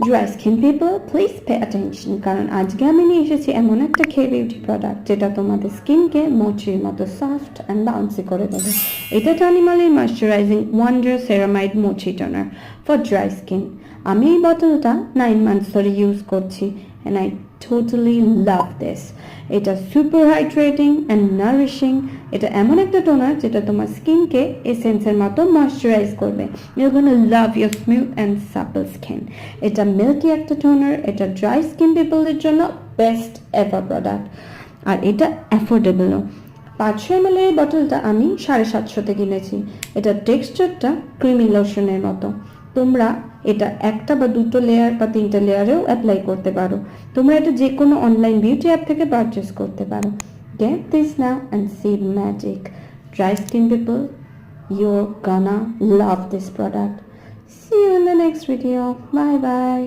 Dry skin people, please pay attention কারণ আজকে আমি নিয়ে এসেছি এমন একটা খেয়ে বিউটি প্রোডাক্ট যেটা তোমাদের স্কিনকে মোচির মতো সফট অ্যান্ড বাউন্সি করে দেবে। এটা টানিমালের moisturising wonder ceramide mochi toner for dry skin. আমি এই বোতলটা 9 মান্থস ধরে ইউজ করছি and I totally love this. এটা সুপার হাইড্রেটিং অ্যান্ড নারিশিং। এটা এমন একটা টোনার যেটা তোমার স্কিনকে এসেন্সের মতো ময়শ্চারাইজ করবে। You're gonna love your smooth and supple skin. এটা মিল্কি একটা টোনার। এটা ড্রাই স্কিন পিপলদের জন্য বেস্ট এভার প্রোডাক্ট, আর এটা অ্যাফোর্ডেবলও। 500 ml এর বটলটা আমি 750 কিনেছি। এটা টেক্সচারটা ক্রিমি লোশনের মতো। তোমরা এটা একটা বা দুটো লেয়ার বা 3টে লেয়ারেও অ্যাপ্লাই করতে পারো। তোমরা এটা যে কোনো অনলাইন বিউটি অ্যাপ থেকে পারচেস করতে পারো। Get this now and see magic. Dry skin people, you're gonna love this product. See you in the next video. Bye bye.